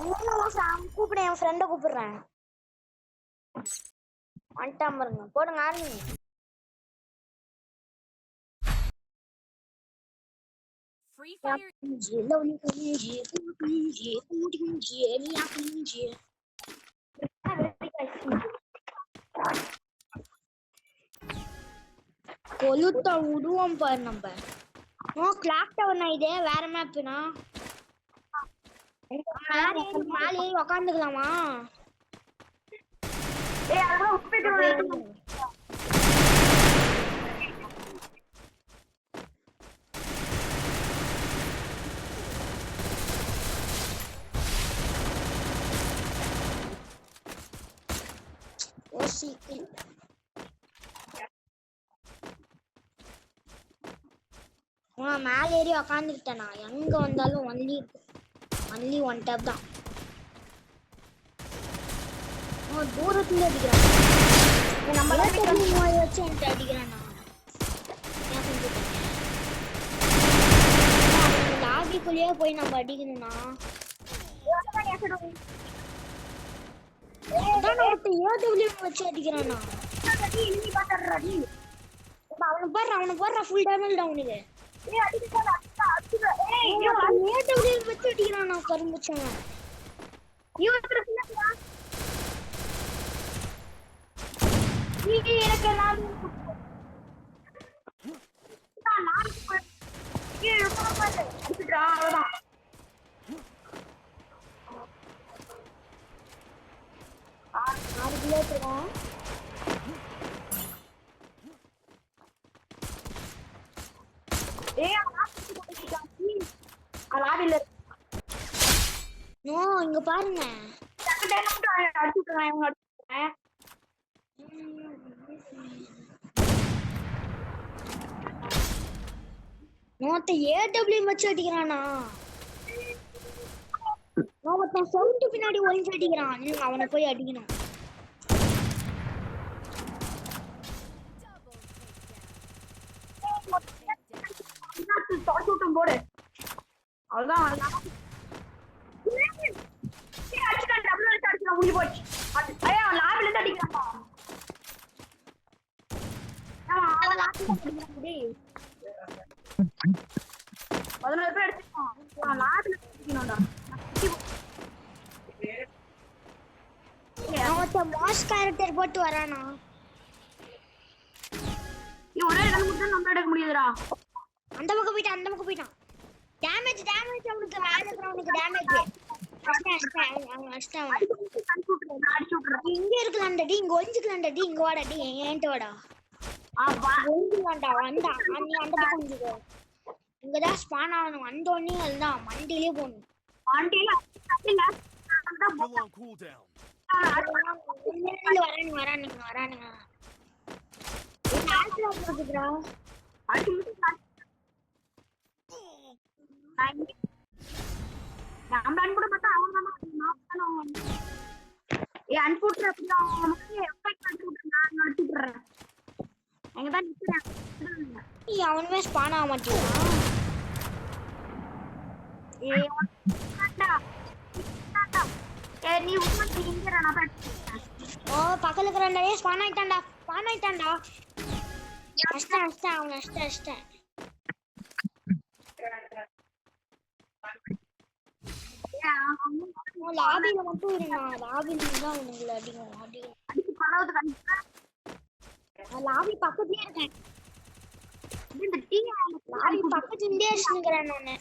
என்னமா சாம் கூப்பிடு என் ஃப்ரெண்ட கூப்பிடுறேன் வந்துட்டான் பாருங்க போடுங்க ஆரம்பிங்க Free Fire கொலுத்த விடுவோம் பாரு நம்ம கிளாக் டவர் இதே வேற மேப்னா மேலே உக்காந்துக்கலாமா மேல ஏறி உக்காந்துக்கிட்டேனா எங்க வந்தாலும் ஒன்லி ஒன் டேப் தான் தூரத்துல அடிக்கிறான் நம்ம வச்சு என்கிட்ட அடிக்கிறான் லாபிக்குள்ளேயே போய் நம்ம அடிக்கணும்னா வச்சு அடிக்கிறானா அவனை போடுற ஃபுல் டேமேஜ் அவனுக்கு வச்சு அடிக்கிறானா கரும்புச்சவன் எனக்கு இங்க பாருங்க ஏடபிள்யூ வச்சு அடிக்கிறானா சவுண்ட் பின்னாடி ஒளிஞ்சு அடிக்கிறான் அவனை போய் அடிக்கணும் போடு அவ்வளவுதான் கேரக்டர் போட்டு வரானா ஒரே நம்ம எடுக்க முடியாதுடா அந்த பக்கம் போயிட்டான் டேமேஜ் அவனுக்கு மேல இருக்கிறவனுக்கு டேமேஜ் இங்க இருக்கலாம்டா டி இங்க ஒளிஞ்சுக்கலாம்டா டி இங்க வாடா டி ஏன்ட்ட வாடா ஒளிஞ்சுக்கலாம்டா வந்தா நீ அந்த பக்கம் ஒளிஞ்சுக்கோ இங்கதான் ஸ்பான் ஆகணும் வந்தோடனே அதுதான் மண்டியிலே போகணும் மண்டியில வரானுங்க அவனுமே ஸ்பான் ஆக மாட்டேன் பக்கத்துல இருக்கிற ஸ்பான் ஆயிட்டான்டா அஷ்டம் லாபில மட்டும் இருந்தா லாபில தான் உங்களை அடிக்கும் லாபி பக்கத்துலயே இருக்கேன் லாபி பக்கத்துலயே இருக்கிறேன் நானு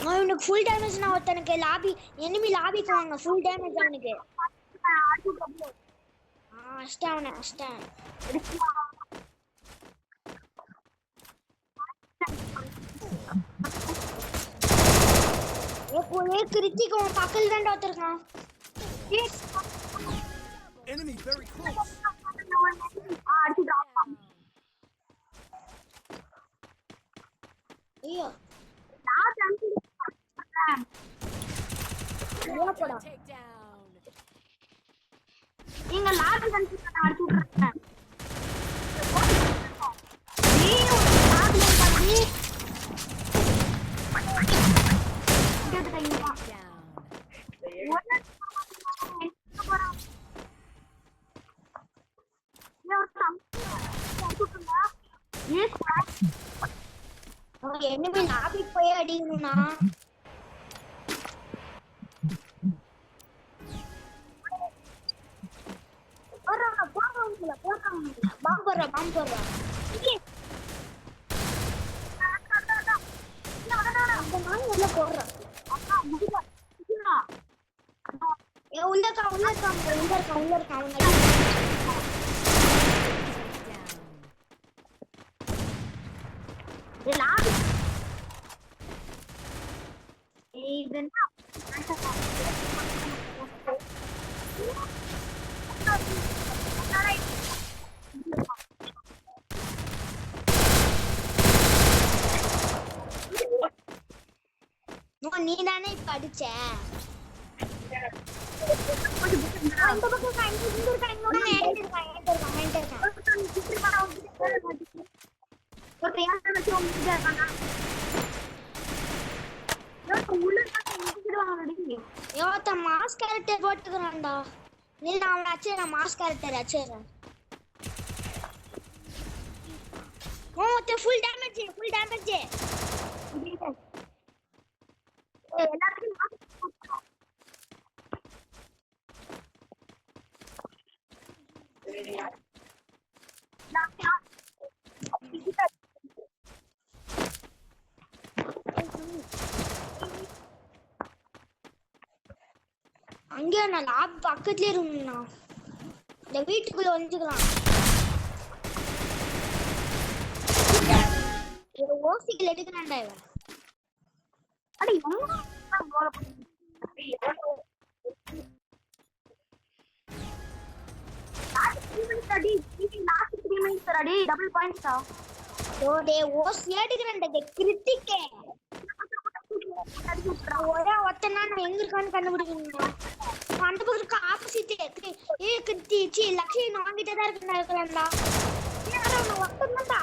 அவனுக்கு ஃபுல் டேமேஜ் நான் ஒருத்தனுக்கு லாபி எனிமி லாபிக்கு வாங்க ஃபுல் டேமேஜ் அவனுக்கு அஷ்டம் ஏ கிருத்திக்கு உன் பக்கத்துல தான் ஒருத்தருக்கான் enemy very close ஐயோ லாஸ்ட் அஞ்சு போடா Takedown. நீங்க லாஸ்ட் அஞ்சு அடிச்சு விட்டுறேன் நீ ஒரு லாஸ்ட் பண்ணி கேட்டுட்டீங்களா Down. ஒண்ணு என்னமே லாபிக்கு போய் அடிக்கணும்னா பாம்பு போடுறா அந்த மாதிரி உள்ள போடுறான் உள்ள இருக்கான் அவங்க நீ தானே இப்ப அடிச்ச அந்த பக்கம் இங்க இருக்கான் மாஸ்க் கேரக்டர் போட்டுக்கிறான்டா நீ அவன் அடிச்சிடறேன் மாஸ்க் கேரக்டர் அடிச்சிடறேன் ஃபுல் டேமேஜ் அங்கே நான் லாப் பக்கத்துலயே இருந்தேன்னா இந்த வீட்டுக்குள்ள வந்துக்கலாம் ஒரு ஓசிக்கல் எடுக்கிறான்டா இவன் அடி டபுள் பாயிண்ட்ஸ் ஓடே ஓசி எடுக்கிறான்டா கிரிட்டிக்கே ஒரே ஒத்தனா நான் எங்க இருக்கான்னு கண்டுபிடிக்கணும் அந்த பக்கம் இருக்க ஆப்போசிட் கிரிட்டி லட்சியம் வாங்கிட்டே தான் இருக்கா ஒத்தனா